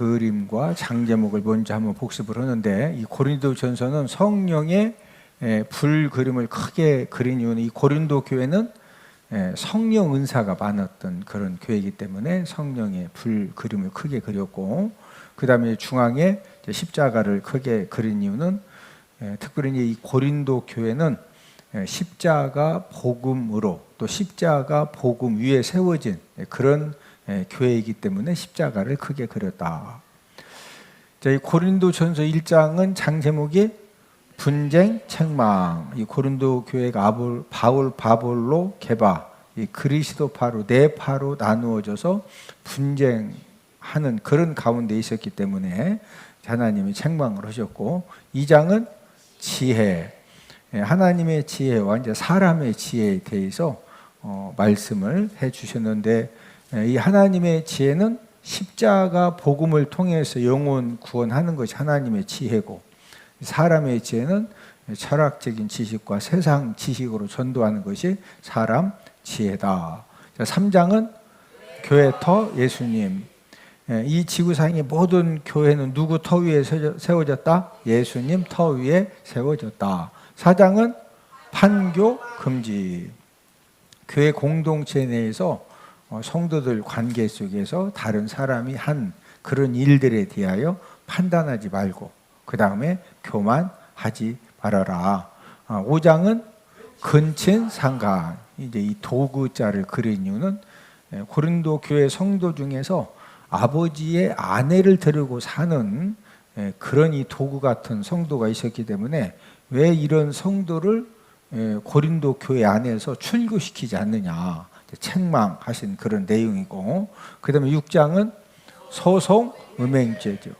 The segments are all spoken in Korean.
그림과 장제목을 먼저 한번 복습을 하는데, 이 고린도전서는 성령의 불 그림을 크게 그린 이유는 이 고린도 교회는 성령 은사가 많았던 그런 교회이기 때문에 성령의 불 그림을 크게 그렸고, 그 다음에 중앙에 십자가를 크게 그린 이유는 특별히 이 고린도 교회는 십자가 복음으로 또 십자가 복음 위에 세워진 그런 교회이기 때문에 십자가를 크게 그렸다. 이 고린도전서 1장은 장제목이 분쟁, 책망. 이 고린도 교회가 바울, 바볼로, 게바, 이 그리스도 파로 네 파로 나누어져서 분쟁하는 그런 가운데 있었기 때문에 하나님이 책망을 하셨고, 2장은 지혜, 하나님의 지혜와 이제 사람의 지혜에 대해서 말씀을 해주셨는데, 이 하나님의 지혜는 십자가 복음을 통해서 영혼 구원하는 것이 하나님의 지혜고, 사람의 지혜는 철학적인 지식과 세상 지식으로 전도하는 것이 사람 지혜다. 3장은 교회 터 예수님. 이 지구상의 모든 교회는 누구 터 위에 세워졌다? 예수님 터 위에 세워졌다. 4장은 판교 금지. 교회 공동체 내에서 성도들 관계 속에서 다른 사람이 한 그런 일들에 대하여 판단하지 말고 그 다음에 교만하지 말아라. 5장은 근친 상간. 이제 이 도구자를 그린 이유는 고린도 교회 성도 중에서 아버지의 아내를 데리고 사는 그런 이 도구 같은 성도가 있었기 때문에 왜 이런 성도를 고린도 교회 안에서 출교시키지 않느냐 책망하신 그런 내용이고, 그 다음에 6장은 소송 음행죄죠.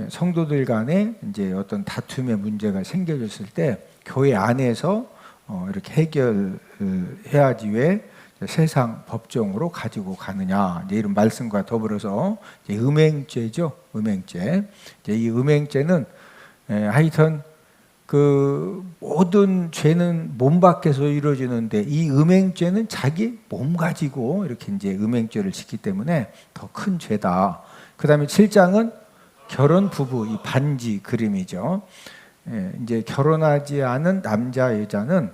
성도들 간에 이제 어떤 다툼의 문제가 생겨졌을 때 교회 안에서 이렇게 해결해야지 왜 세상 법정으로 가지고 가느냐, 이런 말씀과 더불어서 이제 음행죄죠. 음행죄. 이제 이 음행죄는 하여튼 그 모든 죄는 몸 밖에서 이루어지는데 이 음행죄는 자기 몸 가지고 이렇게 이제 음행죄를 짓기 때문에 더 큰 죄다. 그 다음에 7장은 결혼 부부, 이 반지 그림이죠. 이제 결혼하지 않은 남자 여자는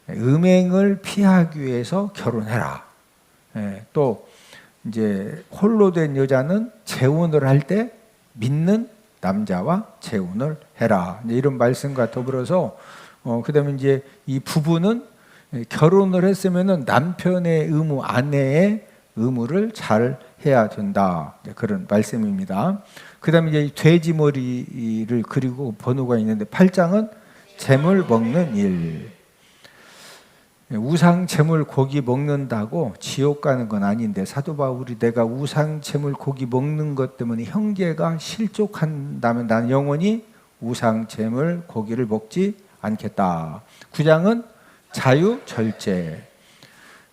음행을 피하기 위해서 결혼해라. 또 이제 홀로 된 여자는 재혼을 할 때 믿는 남자와 재혼을 해라. 이런 말씀과 더불어서 그다음에 이제 이 부부는 결혼을 했으면은 남편의 의무, 아내의 의무를 잘 해야 된다. 그런 말씀입니다. 그다음에 이제 돼지 머리를 그리고 번호가 있는데 8장은 재물 먹는 일. 우상 제물 고기 먹는다고 지옥 가는 건 아닌데 사도 바울이 내가 우상 제물 고기 먹는 것 때문에 형제가 실족한다면 나는 영원히 우상 제물 고기를 먹지 않겠다. 9장은 자유 절제.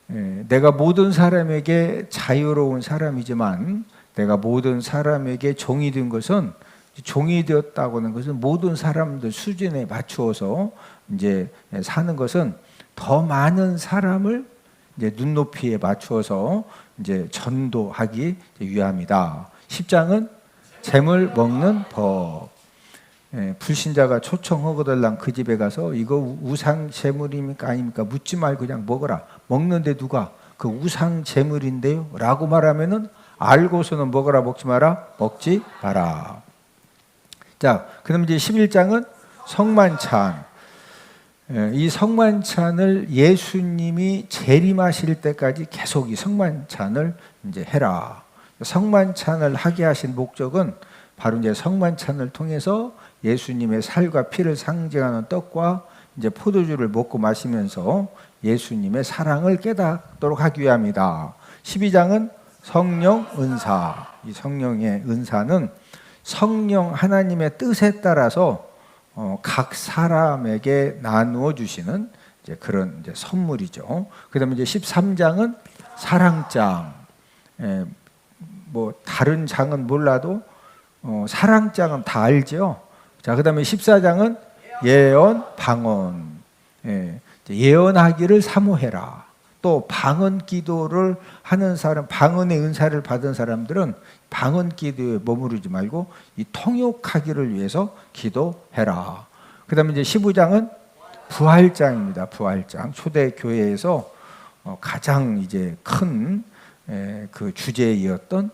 내가 모든 사람에게 자유로운 사람이지만 내가 모든 사람에게 종이 된 것은, 종이 되었다고 하는 것은 모든 사람들 수준에 맞추어서 이제 사는 것은 더 많은 사람을 이제 눈높이에 맞추어서 이제 전도하기 위함이다. 10장은 재물 먹는 법. 불신자가 초청하거들랑 그 집에 가서 이거 우상 재물입니까 아닙니까 묻지 말고 그냥 먹어라. 먹는데 누가 그 우상 재물인데요? 라고 말하면은 알고서는 먹어라 먹지 마라? 먹지 마라. 자, 그럼 이제 11장은 성만찬. 이 성만찬을 예수님이 재림하실 때까지 계속 이 성만찬을 이제 해라. 성만찬을 하게 하신 목적은 바로 이제 성만찬을 통해서 예수님의 살과 피를 상징하는 떡과 이제 포도주를 먹고 마시면서 예수님의 사랑을 깨닫도록 하기 위함이다. 12장은 성령 은사. 이 성령의 은사는 성령 하나님의 뜻에 따라서 각 사람에게 나누어 주시는 이제 그런 이제 선물이죠. 그다음에 이제 13장은 사랑장. 뭐 다른 장은 몰라도 사랑장은 다 알죠. 자, 그다음에 14장은 예언 방언. 예언하기를 사모해라. 또 방언 기도를 하는 사람, 방언의 은사를 받은 사람들은 방언 기도에 머무르지 말고 이 통역하기를 위해서 기도해라. 그다음에 이제 15장은 부활장입니다. 부활장. 초대 교회에서 가장 이제 큰 그 주제이었던,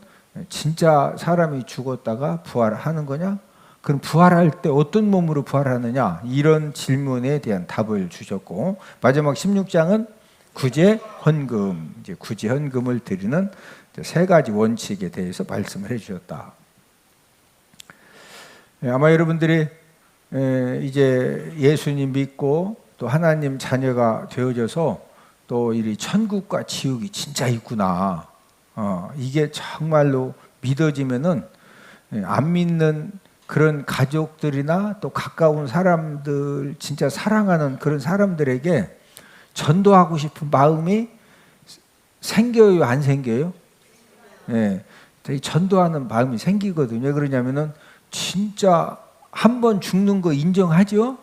진짜 사람이 죽었다가 부활하는 거냐? 그럼 부활할 때 어떤 몸으로 부활하느냐? 이런 질문에 대한 답을 주셨고, 마지막 16장은 구제 헌금, 이제 구제 헌금을 드리는 세 가지 원칙에 대해서 말씀을 해주셨다. 아마 여러분들이 이제 예수님 믿고 또 하나님 자녀가 되어져서 또 이 천국과 지옥이 진짜 있구나, 이게 정말로 믿어지면은 안 믿는 그런 가족들이나 또 가까운 사람들, 진짜 사랑하는 그런 사람들에게 전도하고 싶은 마음이 생겨요, 안 생겨요? 예, 전도하는 마음이 생기거든요. 왜 그러냐면은 진짜 한 번 죽는 거 인정하죠?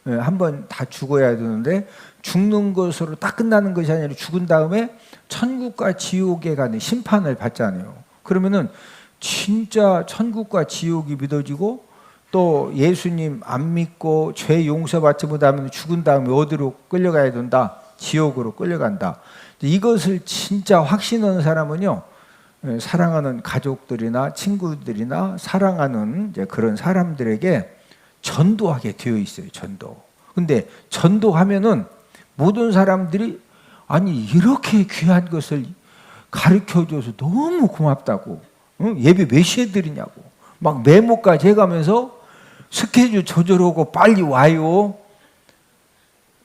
예, 한 번 다 죽어야 되는데 죽는 것으로 딱 끝나는 것이 아니라 죽은 다음에 천국과 지옥에 가는 심판을 받잖아요. 그러면은 진짜 천국과 지옥이 믿어지고, 또 예수님 안 믿고 죄 용서받지 못하면 죽은 다음에 어디로 끌려가야 된다? 지옥으로 끌려간다. 이것을 진짜 확신하는 사람은요, 사랑하는 가족들이나 친구들이나 사랑하는 이제 그런 사람들에게 전도하게 되어 있어요. 전도. 근데 전도하면은 모든 사람들이 아니 이렇게 귀한 것을 가르쳐줘서 너무 고맙다고, 예배 몇 시에 드리냐고 막 메모까지 해가면서 스케줄 조절하고 빨리 와요.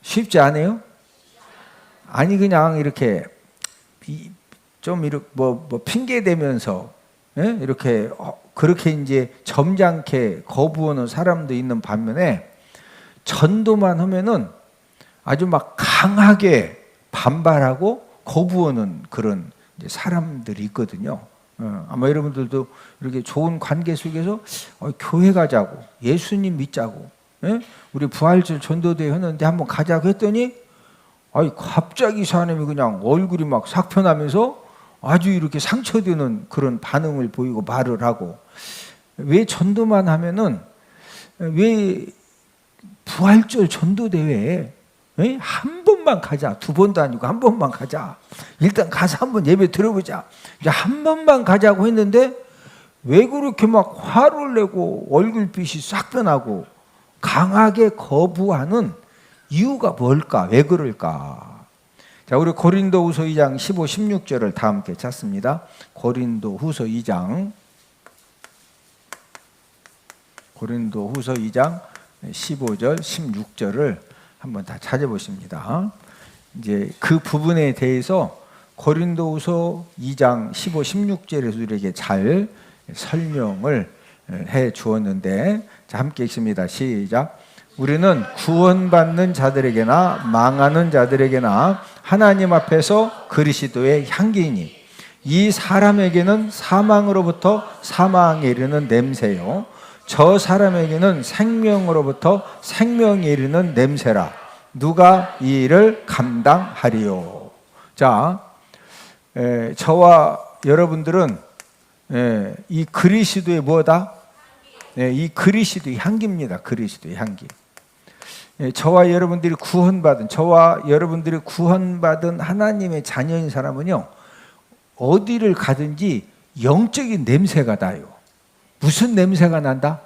쉽지 않아요? 아니 그냥 이렇게 좀 이렇게 뭐 핑계 대면서 이렇게 그렇게 이제 점잖게 거부하는 사람도 있는 반면에, 전도만 하면은 아주 막 강하게 반발하고 거부하는 그런 이제 사람들이 있거든요. 아마 여러분들도 이렇게 좋은 관계 속에서 교회 가자고, 예수님 믿자고, 우리 부활절 전도대회 하는데 한번 가자고 했더니 갑자기 사람이 그냥 얼굴이 막 삭변하면서 아주 이렇게 상처되는 그런 반응을 보이고 말을 하고, 왜 전도만 하면은, 왜 부활절 전도대회에 한 번만 가자, 두 번도 아니고 한 번만 가자, 일단 가서 한번 예배 들어보자, 이제 한 번만 가자고 했는데 왜 그렇게 막 화를 내고 얼굴빛이 싹 변하고 강하게 거부하는 이유가 뭘까? 왜 그럴까? 자, 우리 고린도후서 2장 15, 16절을 다 함께 찾습니다. 고린도후서 2장 15절, 16절을 한번 다 찾아보십니다. 이제 그 부분에 대해서 고린도후서 2장 15, 16절에서 우리에게 잘 설명을 해 주었는데, 자, 함께 읽습니다. 시작. 우리는 구원받는 자들에게나 망하는 자들에게나 하나님 앞에서 그리스도의 향기이니, 이 사람에게는 사망으로부터 사망에 이르는 냄새요, 저 사람에게는 생명으로부터 생명에 이르는 냄새라. 누가 이 일을 감당하리요? 자, 저와 여러분들은 이 그리스도의 뭐다? 이 그리스도의 향기입니다. 그리스도의 향기. 저와 여러분들이 구원받은 하나님의 자녀인 사람은요, 어디를 가든지 영적인 냄새가 나요. 무슨 냄새가 난다?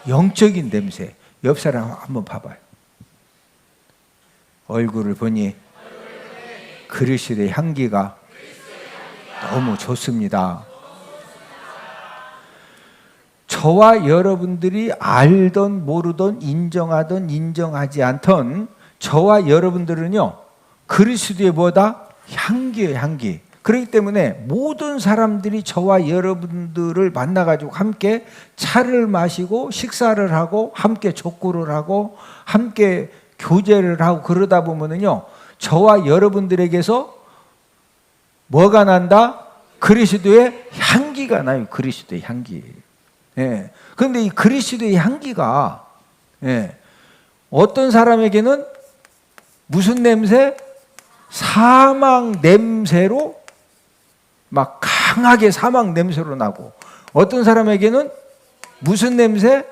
영적인 냄새. 옆 사람 한번 봐봐요. 얼굴을 보니 그리스도의 향기가 너무 좋습니다. 저와 여러분들이 알던 모르던 인정하던 인정하지 않던 저와 여러분들은요, 그리스도의 뭐다? 향기예요, 향기. 그렇기 때문에 모든 사람들이 저와 여러분들을 만나가지고 함께 차를 마시고 식사를 하고 함께 족구를 하고 함께 교제를 하고 그러다 보면은요, 저와 여러분들에게서 뭐가 난다? 그리스도의 향기가 나요. 그리스도의 향기. 예. 그런데 이 그리스도의 향기가 어떤 사람에게는 무슨 냄새? 사망 냄새로 막 강하게 사망 냄새로 나고, 어떤 사람에게는 무슨 냄새?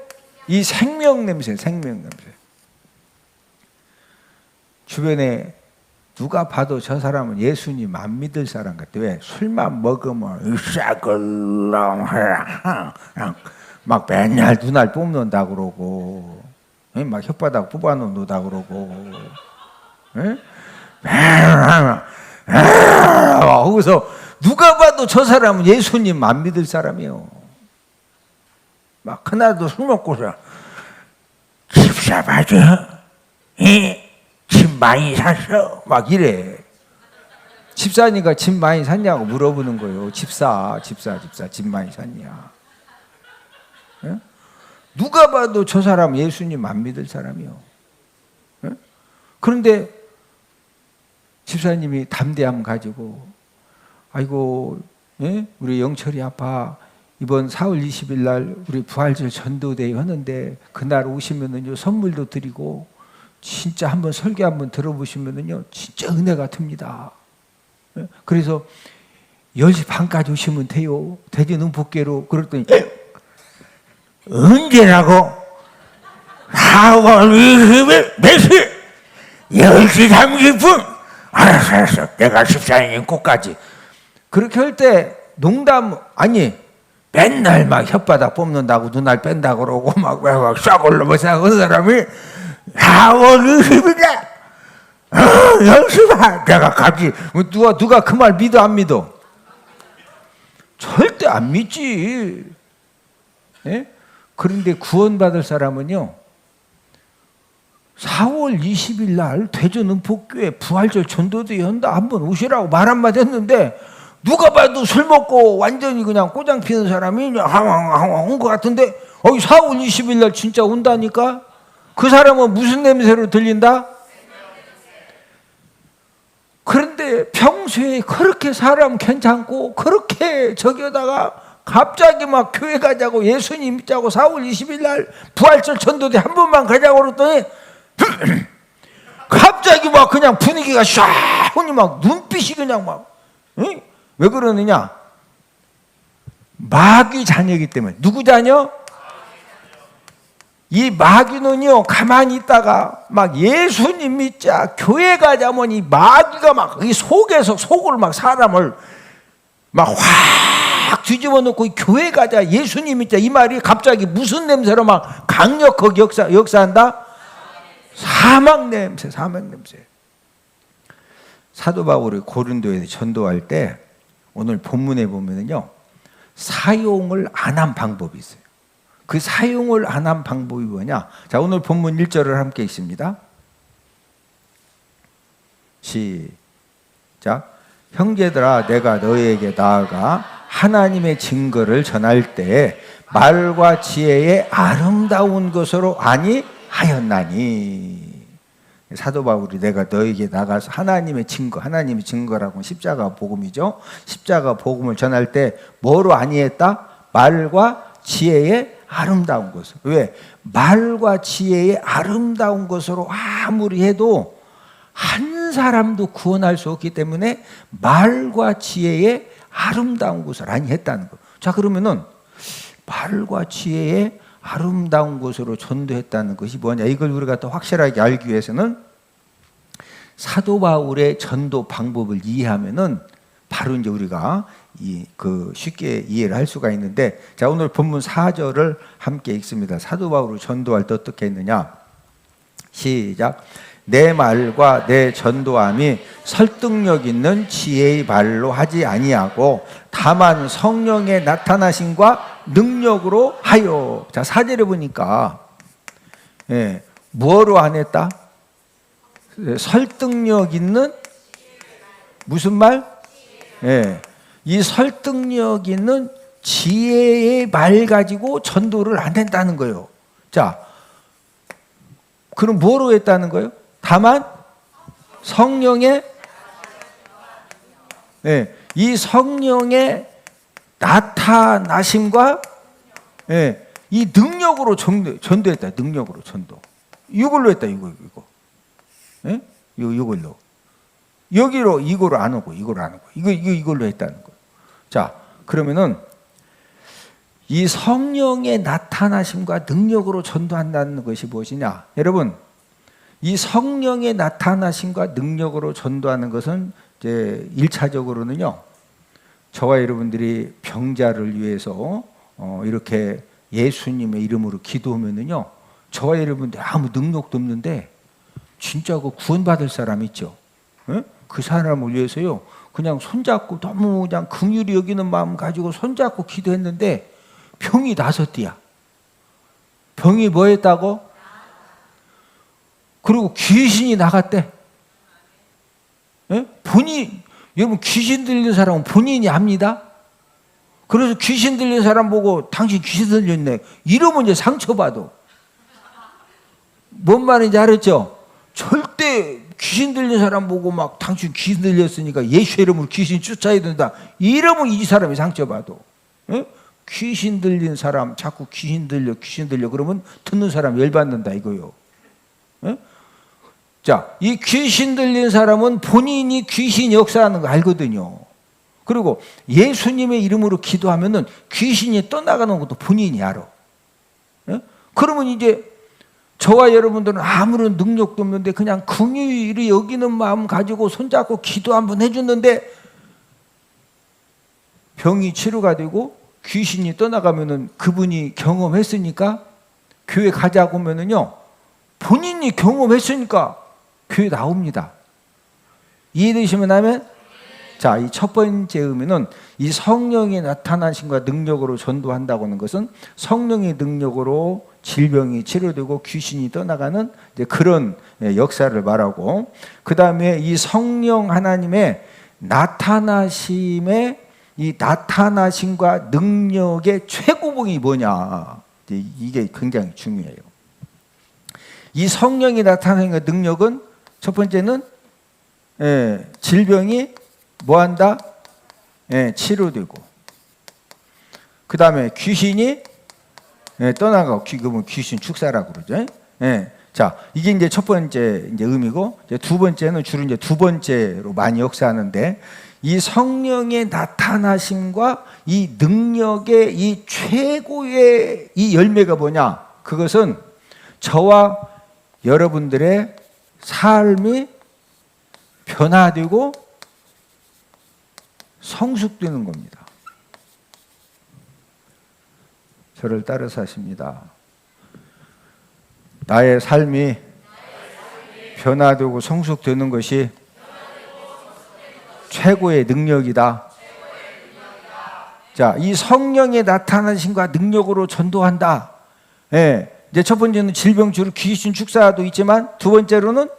이 생명 냄새, 생명 냄새. 주변에 누가 봐도 저 사람은 예수님 안 믿을 사람 같아. 왜? 술만 먹으면 막 맨날 눈알 뽑는다 그러고, 막 혓바닥 뽑아놓는다 그러고, 거기서 누가 봐도 저 사람은 예수님 안 믿을 사람이요. 막 하나도 술 먹고서 집사 맞아? 집 많이 샀어? 막 이래. 집사니까 집 많이 샀냐고 물어보는 거예요. 집사 집 많이 샀냐? 예? 누가 봐도 저 사람 예수님 안 믿을 사람이요. 예? 그런데 집사님이 담대함 가지고, 아이고, 예? 우리 영철이 아빠 이번 4월 20일 날 우리 부활절 전도대회 하는데 그날 오시면은요 선물도 드리고 진짜 한번 설교 한번 들어보시면은요 진짜 은혜가 듭니다. 예? 그래서 10시 반까지 오시면 돼요. 대전 은폭계로. 그랬더니 언제라고? 4월 20일 몇 시? 10시 30분? 알았어. 내가 집사님 꼭까지. 그렇게 할 때 농담 아니, 맨날 막 혓바닥 뽑는다고 눈알 뺀다 그러고 막 싹올로 그 사람이 4월 20일에 10시 반 내가 가지. 누가 그 말 믿어 안 믿어? 절대 안 믿지. 예? 그런데 구원받을 사람은요 4월 20일 날 대전 은폭교회 부활절 전도대회 한다, 한번 오시라고 말 한마디 했는데 누가 봐도 술 먹고 완전히 그냥 꼬장 피는 사람이 항황 온 것 같은데 4월 20일 날 진짜 온다니까? 그 사람은 무슨 냄새로 들린다? 그런데 평소에 그렇게 사람 괜찮고 그렇게 저기다가 갑자기 막 교회 가자고 예수님 믿자고 4월 20일 날 부활절 전도대 한 번만 가자고 그랬더니 갑자기 막 그냥 분위기가 샤하니 막 눈빛이 그냥 막, 응? 왜 그러느냐? 마귀 자녀이기 때문에. 누구 자녀? 이 마귀는요 가만히 있다가 막 예수님 믿자 교회 가자면 이 마귀가 막 이 속에서 속을 막 사람을 막 확 뒤집어 놓고 교회 가자 예수님 믿자 이 말이 갑자기 무슨 냄새로 막 강력하게 역사한다? 사망 냄새. 사도 바울이 고린도에 전도할 때 오늘 본문에 보면은요 사용을 안 한 방법이 있어요. 그 사용을 안 한 방법이 뭐냐? 자, 오늘 본문 1절을 함께 읽습니다. 시작. 형제들아, 내가 너희에게 나아가 하나님의 증거를 전할 때 말과 지혜의 아름다운 것으로 아니하였나니. 사도 바울이 내가 너에게 나가서 하나님의 증거라고 십자가 복음이죠. 십자가 복음을 전할 때 뭐로 아니했다? 말과 지혜의 아름다운 것을. 왜? 말과 지혜의 아름다운 것으로 아무리 해도 한 사람도 구원할 수 없기 때문에 말과 지혜의 아름다운 것을 아니했다는 거. 자, 그러면은 말과 지혜의 아름다운 것으로 전도했다는 것이 뭐냐? 이걸 우리가 더 확실하게 알기 위해서는 사도 바울의 전도 방법을 이해하면은 바로 이제 우리가 쉽게 이해를 할 수가 있는데, 자, 오늘 본문 4절을 함께 읽습니다. 사도 바울이 전도할 때 어떻게 했느냐? 시작. 내 말과 내 전도함이 설득력 있는 지혜의 말로 하지 아니하고 다만 성령의 나타나심과 능력으로 하여. 자, 4절에 보니까 뭐로 안 했다? 설득력 있는 무슨 말? 이 설득력 있는 지혜의 말 가지고 전도를 안 된다는 거예요. 자, 그럼 뭐로 했다는 거예요? 다만 성령의 이 성령의 나타나심과 이 능력으로 전도했다. 능력으로 전도. 이걸로 했다. 이거. 이걸로. 여기로 이거로 안 오고 이걸로 안 오고 이걸로 했다는 거예요. 자, 그러면은 이 성령의 나타나심과 능력으로 전도한다는 것이 무엇이냐? 여러분, 이 성령의 나타나심과 능력으로 전도하는 것은 이제 1차적으로는요. 저와 여러분들이 병자를 위해서 이렇게 예수님의 이름으로 기도하면은요. 저와 여러분들 아무 능력도 없는데 진짜 그 구원받을 사람 있죠. 예? 그 사람을 위해서요. 그냥 손잡고 너무 그냥 긍휼히 여기는 마음 가지고 손잡고 기도했는데 병이 나섰디야. 병이 뭐 했다고? 그리고 귀신이 나갔대. 예? 여러분 귀신 들린 사람은 본인이 압니다. 그래서 귀신 들린 사람 보고 당신 귀신 들렸네. 이러면 이제 상처받아. 뭔 말인지 알았죠? 절대 귀신 들린 사람 보고 막 당신 귀신 들렸으니까 예수 이름으로 귀신 쫓아야 된다. 이러면 이 사람이 상처받아. 예? 귀신 들린 사람 자꾸 귀신 들려 그러면 듣는 사람 열받는다 이거요. 예? 자, 이 귀신 들린 사람은 본인이 귀신 역사하는 거 알거든요. 그리고 예수님의 이름으로 기도하면은 귀신이 떠나가는 것도 본인이 알아. 예? 그러면 이제 저와 여러분들은 아무런 능력도 없는데 그냥 긍휼히 여기는 마음 가지고 손잡고 기도 한번 해줬는데 병이 치료가 되고 귀신이 떠나가면은 그분이 경험했으니까 교회 가자고 하면은요 본인이 경험했으니까 교회 나옵니다. 이해되시면 하면? 자, 이 첫 번째 의미는 이 성령의 나타나심과 능력으로 전도한다고 하는 것은 성령의 능력으로 질병이 치료되고 귀신이 떠나가는 이제 그런 역사를 말하고, 그 다음에 이 성령 하나님의 나타나심의 이 나타나심과 능력의 최고봉이 뭐냐, 이게 굉장히 중요해요. 이 성령이 나타나는 능력은 첫 번째는 질병이 뭐한다? 치료되고, 그 다음에 귀신이 떠나가고, 귀신 축사라고 그러죠. 자, 이게 이제 첫 번째 이제 의미고, 이제 두 번째는 주로 이제 두 번째로 많이 역사하는데, 이 성령의 나타나심과 이 능력의 이 최고의 이 열매가 뭐냐? 그것은 저와 여러분들의 삶이 변화되고 성숙되는 겁니다. 저를 따라서 하십니다. 나의 삶이 변화되고 성숙되는 것이 최고의 능력이다. 자, 이 성령의 나타나심과 능력으로 전도한다. 이제 첫 번째는 질병 치료, 귀신 축사도 있지만, 두 번째로는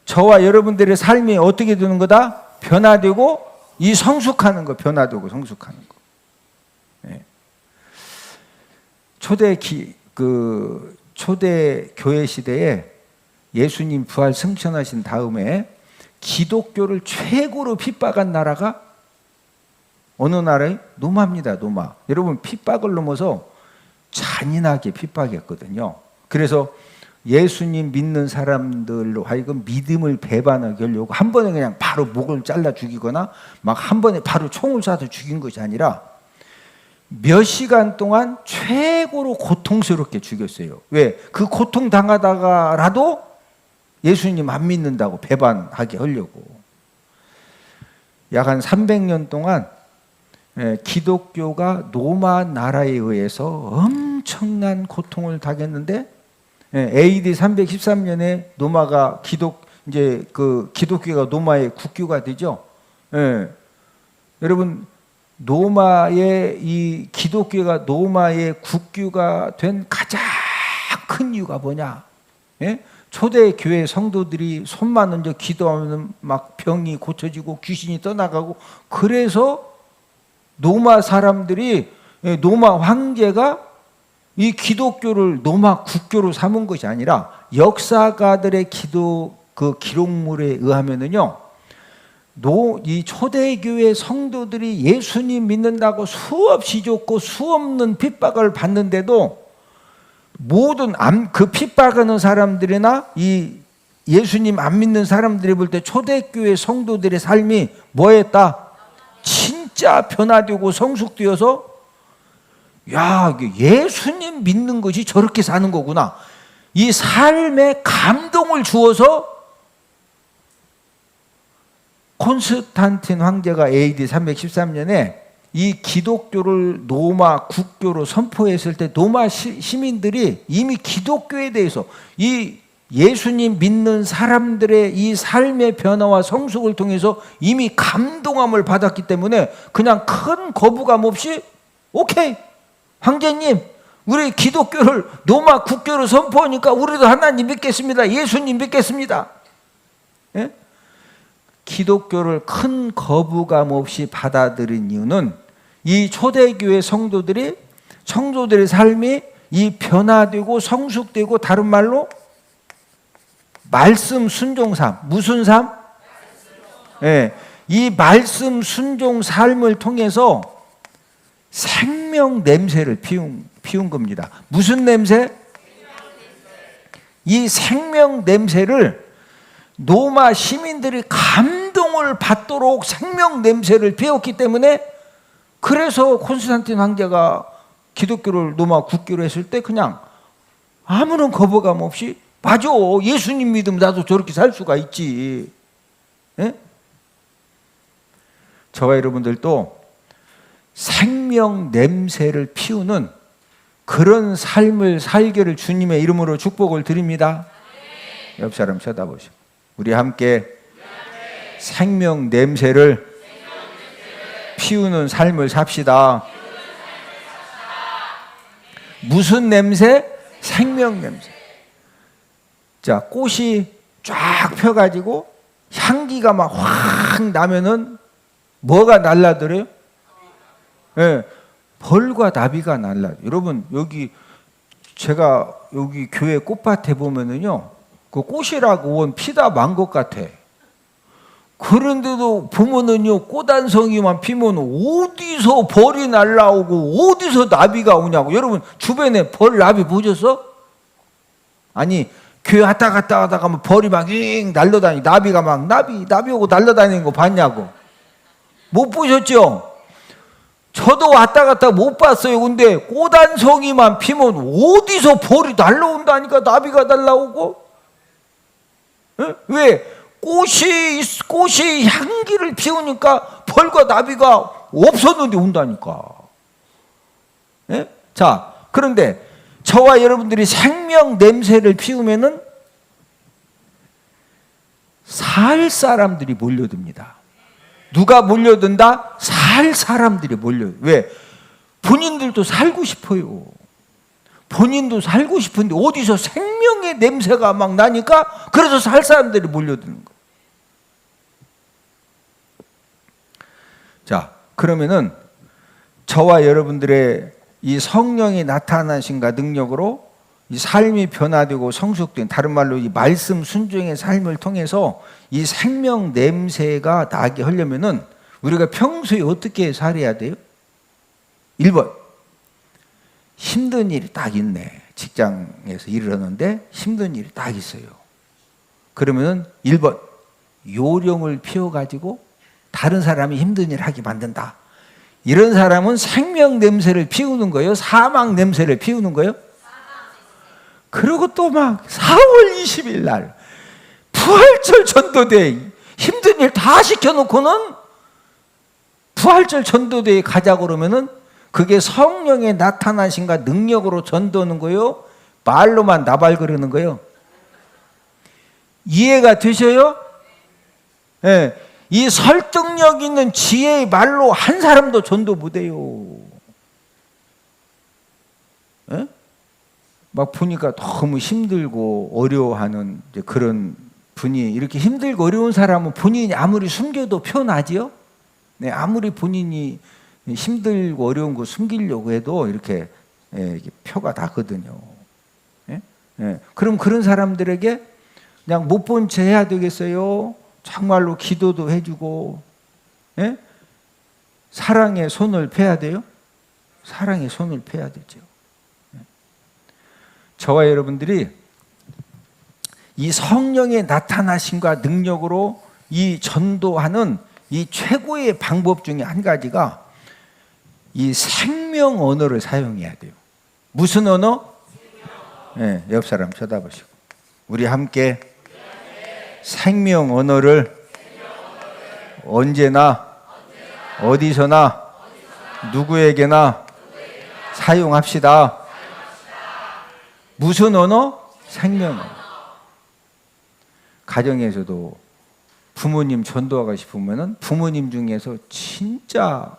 저와 여러분들의 삶이 어떻게 되는 거다? 변화되고 이 성숙하는 거, 변화되고 성숙하는 거. 초대 교회 시대에 예수님 부활 승천하신 다음에 기독교를 최고로 핍박한 나라가 어느 나라에? 노마입니다. 노마. 여러분, 핍박을 넘어서 잔인하게 핍박했거든요. 그래서 예수님 믿는 사람들로 하여금 믿음을 배반하게 하려고 한 번에 그냥 바로 목을 잘라 죽이거나 막 한 번에 바로 총을 쏴서 죽인 것이 아니라 몇 시간 동안 최고로 고통스럽게 죽였어요. 왜? 그 고통 당하다가라도 예수님 안 믿는다고 배반하게 하려고. 약 한 300년 동안 기독교가 로마 나라에 의해서 엄청난 고통을 당했는데, AD 313년에 로마가 기독교가 로마의 국교가 되죠. 여러분, 이 기독교가 로마의 국교가 된 가장 큰 이유가 뭐냐? 초대 교회 성도들이 손만 얹어 기도하면 막 병이 고쳐지고 귀신이 떠나가고, 그래서 로마 사람들이, 로마 황제가 이 기독교를 로마 국교로 삼은 것이 아니라 역사가들의 기록물에 의하면은요, 이 초대교회 성도들이 예수님 믿는다고 수없이 좋고 수없는 핍박을 받는데도 모든 그 핍박하는 사람들이나 이 예수님 안 믿는 사람들이 볼 때 초대교회 성도들의 삶이 뭐였다? 진짜 변화되고 성숙되어서 야, 예수님 믿는 것이 저렇게 사는 거구나. 이 삶에 감동을 주어서 콘스탄틴 황제가 AD 313년에 이 기독교를 로마 국교로 선포했을 때 로마 시민들이 이미 기독교에 대해서 이 예수님 믿는 사람들의 이 삶의 변화와 성숙을 통해서 이미 감동함을 받았기 때문에 그냥 큰 거부감 없이 오케이, 황제님, 우리 기독교를 로마 국교로 선포하니까 우리도 하나님 믿겠습니다. 예수님 믿겠습니다. 예? 기독교를 큰 거부감 없이 받아들인 이유는 이 초대교회 성도들의 삶이 이 변화되고 성숙되고 다른 말로 말씀 순종 삶. 무슨 삶? 예, 이 말씀 순종 삶을 통해서 생명 냄새를 피운 겁니다. 무슨 냄새? 이 생명 냄새를 로마 시민들이 감동을 받도록 생명 냄새를 피웠기 때문에 그래서 콘스탄틴 황제가 기독교를 로마 국교로 했을 때 그냥 아무런 거부감 없이 맞아, 예수님 믿으면 나도 저렇게 살 수가 있지. 예? 저와 여러분들도 생명 냄새를 피우는 그런 삶을 살기를 주님의 이름으로 축복을 드립니다. 옆 사람 쳐다보시고 우리 함께 생명 냄새를 피우는 삶을 삽시다. 무슨 냄새? 생명 냄새. 자, 꽃이 쫙 펴가지고 향기가 막 확 나면은 뭐가 날라들어요? 예, 벌과 나비가 날라. 여러분, 여기 제가 여기 교회 꽃밭에 보면은요, 그 꽃이라고 원 피다 만 것 같아. 그런데도 보면은요, 꽃 한 송이만 피면 어디서 벌이 날라오고 어디서 나비가 오냐고. 여러분, 주변에 벌, 나비 보셨어? 아니, 교회 왔다 갔다 하다가 뭐 벌이 막 날라다니고 나비가 막 나비 오고 날라다니는 거 봤냐고. 못 보셨죠? 저도 왔다 갔다 못 봤어요. 근데 꽃 한 송이만 피면 어디서 벌이 날라온다니까. 나비가 날라오고. 에? 왜? 꽃이 향기를 피우니까 벌과 나비가 없었는데 온다니까. 에? 자, 그런데 저와 여러분들이 생명 냄새를 피우면은 살 사람들이 몰려듭니다. 누가 몰려든다? 살 사람들이 몰려. 왜? 본인들도 살고 싶어요. 본인도 살고 싶은데 어디서 생명의 냄새가 막 나니까 그래서 살 사람들이 몰려드는 거예요. 자, 그러면은 저와 여러분들의 이 성령이 나타나신가 능력으로 이 삶이 변화되고 성숙된, 다른 말로 이 말씀 순종의 삶을 통해서 이 생명 냄새가 나게 하려면은 우리가 평소에 어떻게 살아야 돼요? 1번, 힘든 일이 딱 있네. 직장에서 일을 하는데 힘든 일이 딱 있어요. 그러면은 1번, 요령을 피워가지고 다른 사람이 힘든 일을 하게 만든다. 이런 사람은 생명 냄새를 피우는 거예요? 사망 냄새를 피우는 거예요? 그리고 또 막 4월 20일 날 부활절 전도대 힘든 일 다 시켜놓고는 부활절 전도대에 가자고 그러면은 그게 성령의 나타나신가 능력으로 전도하는 거예요? 말로만 나발거리는 거예요? 이해가 되셔요? 예. 이 설득력 있는 지혜의 말로 한 사람도 전도 못해요. 예? 막 보니까 너무 힘들고 어려워하는 그런 분이, 이렇게 힘들고 어려운 사람은 본인이 아무리 숨겨도 표나지요? 네, 아무리 본인이 힘들고 어려운 거 숨기려고 해도 이렇게 표가 나거든요. 예? 예. 그럼 그런 사람들에게 그냥 못 본 채 해야 되겠어요? 정말로 기도도 해주고, 예? 사랑의 손을 펴야 돼요? 사랑의 손을 펴야 되죠. 예. 저와 여러분들이 이 성령의 나타나심과 능력으로 이 전도하는 이 최고의 방법 중에 한 가지가 이 생명 언어를 사용해야 돼요. 무슨 언어? 네, 옆 사람 쳐다보시고 우리 함께 생명 언어를 언제나 어디서나 누구에게나 사용합시다. 무슨 언어? 생명 언어. 가정에서도 부모님 전도하고 싶으면은 부모님 중에서 진짜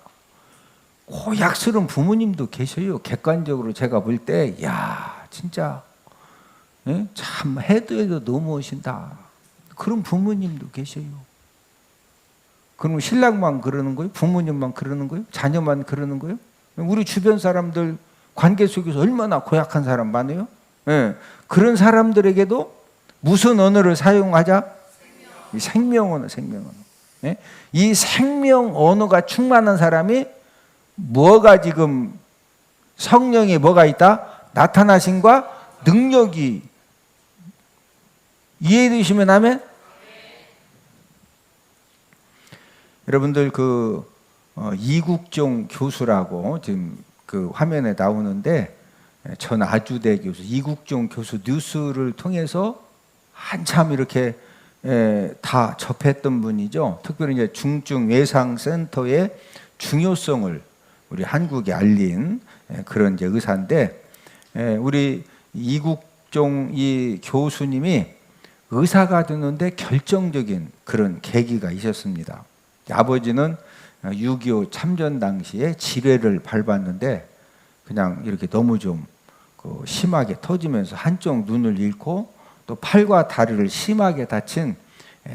고약스러운 부모님도 계셔요. 객관적으로 제가 볼 때, 야, 진짜 참 해도 넘어오신다. 그런 부모님도 계셔요. 그럼 신랑만 그러는 거예요? 부모님만 그러는 거예요? 자녀만 그러는 거예요? 우리 주변 사람들 관계 속에서 얼마나 고약한 사람 많아요? 그런 사람들에게도 무슨 언어를 사용하자? 생명 언어, 생명 언어. 이 생명 언어가 충만한 사람이 뭐가 지금 성령에 뭐가 있다? 나타나심과 능력이 이해되시면 하면 여러분들 이국종 교수라고 지금 그 화면에 나오는데 전 아주대 교수 이국종 교수 뉴스를 통해서 한참 이렇게 다 접했던 분이죠. 특별히 이제 중증 외상 센터의 중요성을 우리 한국에 알린 그런 이제 의사인데 우리 이국종 이 교수님이 의사가 되는데 결정적인 그런 계기가 있었습니다. 아버지는 6.25 참전 당시에 지뢰를 밟았는데 그냥 이렇게 너무 좀 심하게 터지면서 한쪽 눈을 잃고 또 팔과 다리를 심하게 다친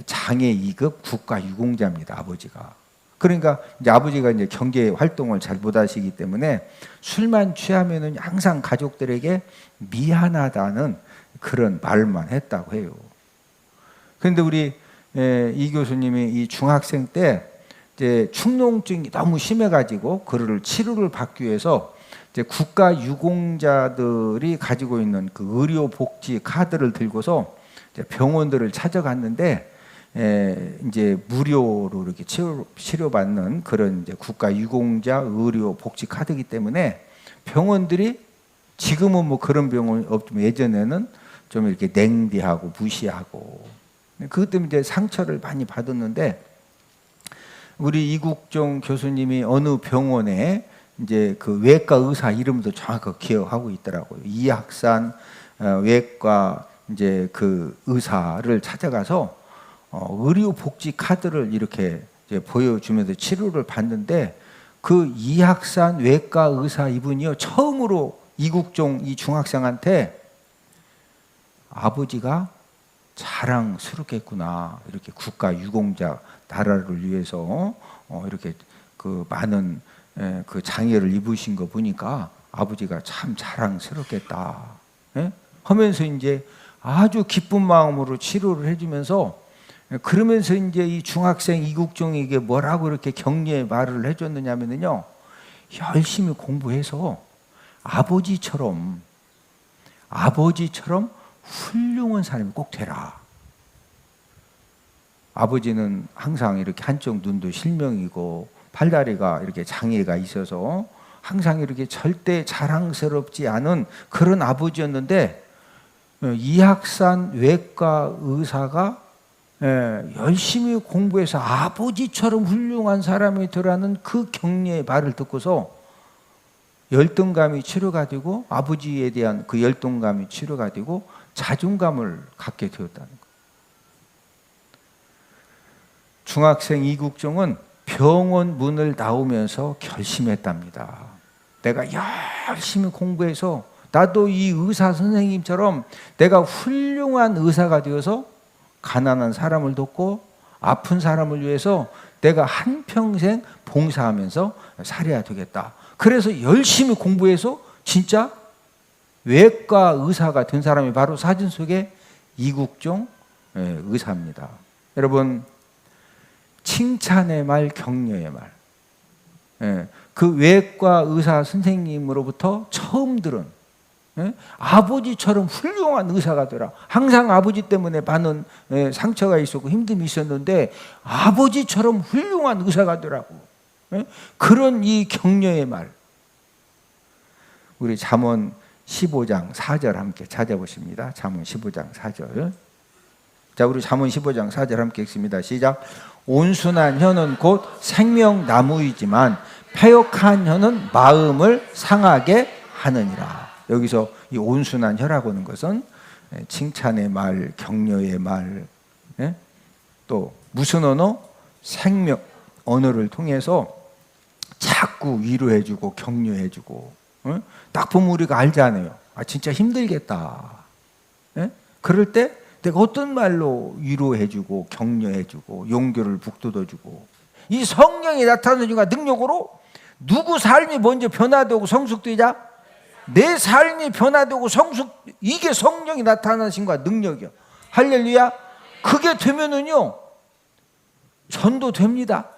장애 2급 국가 유공자입니다. 아버지가. 그러니까 이제 아버지가 이제 경제 활동을 잘 못하시기 때문에 술만 취하면은 항상 가족들에게 미안하다는 그런 말만 했다고 해요. 그런데 우리 이 교수님이 이 중학생 때 이제 축농증이 너무 심해가지고 그를 치료를 받기 위해서 이제 국가 유공자들이 가지고 있는 그 의료 복지 카드를 들고서 이제 병원들을 찾아갔는데 이제 무료로 이렇게 치료받는 그런 이제 국가 유공자 의료 복지 카드이기 때문에 병원들이 지금은 뭐 그런 병원 없지만 예전에는 좀 이렇게 냉대하고 무시하고 그것 때문에 이제 상처를 많이 받았는데 우리 이국종 교수님이 어느 병원에 이제 그 외과 의사 이름도 정확하게 기억하고 있더라고요. 이학산 외과 이제 그 의사를 찾아가서 의료 복지 카드를 이렇게 이제 보여주면서 치료를 받는데 그 이학산 외과 의사 이분이요 처음으로 이국종 이 중학생한테 아버지가 자랑스럽겠구나 이렇게 국가 유공자 나라를 위해서 이렇게 그 많은 그 장애를 입으신 거 보니까 아버지가 참 자랑스럽겠다 하면서 이제 아주 기쁜 마음으로 치료를 해주면서 그러면서 이제 이 중학생 이국종에게 뭐라고 이렇게 격려의 말을 해줬느냐면요 열심히 공부해서 아버지처럼 훌륭한 사람이 꼭 되라. 아버지는 항상 이렇게 한쪽 눈도 실명이고 팔다리가 이렇게 장애가 있어서 항상 이렇게 절대 자랑스럽지 않은 그런 아버지였는데 이학산 외과 의사가 열심히 공부해서 아버지처럼 훌륭한 사람이 되라는 그 격려의 말을 듣고서 열등감이 치료가 되고 아버지에 대한 그 열등감이 치료가 되고 자존감을 갖게 되었다는 것. 중학생 이국종은 병원 문을 나오면서 결심했답니다. 내가 열심히 공부해서 나도 이 의사 선생님처럼 내가 훌륭한 의사가 되어서 가난한 사람을 돕고 아픈 사람을 위해서 내가 한평생 봉사하면서 살아야 되겠다. 그래서 열심히 공부해서 진짜 외과 의사가 된 사람이 바로 사진 속에 이국종 의사입니다. 여러분 칭찬의 말, 격려의 말. 그 외과 의사 선생님으로부터 처음 들은 아버지처럼 훌륭한 의사가 되라. 항상 아버지 때문에 받는 상처가 있었고 힘듦이 있었는데 아버지처럼 훌륭한 의사가 되라고. 그런 이 격려의 말. 우리 잠언 15장 4절 함께 찾아보십니다. 잠언 15장 4절. 자, 우리 잠언 15장 4절 함께 읽습니다. 시작. 온순한 혀는 곧 생명나무이지만 패역한 혀는 마음을 상하게 하느니라. 여기서 이 온순한 혀라고 하는 것은 칭찬의 말, 격려의 말, 또 무슨 언어? 생명 언어를 통해서 자꾸 위로해주고 격려해주고. 딱 보면 우리가 알잖아요. 아, 진짜 힘들겠다. 그럴 때 내가 어떤 말로 위로해주고 격려해주고 용기를 북돋아주고. 이 성령이 나타나는 중간 능력으로 누구 삶이 먼저 변화되고 성숙되자? 내 삶이 변화되고 이게 성령이 나타나신 거야. 능력이요. 할렐루야. 그게 되면은요 전도됩니다.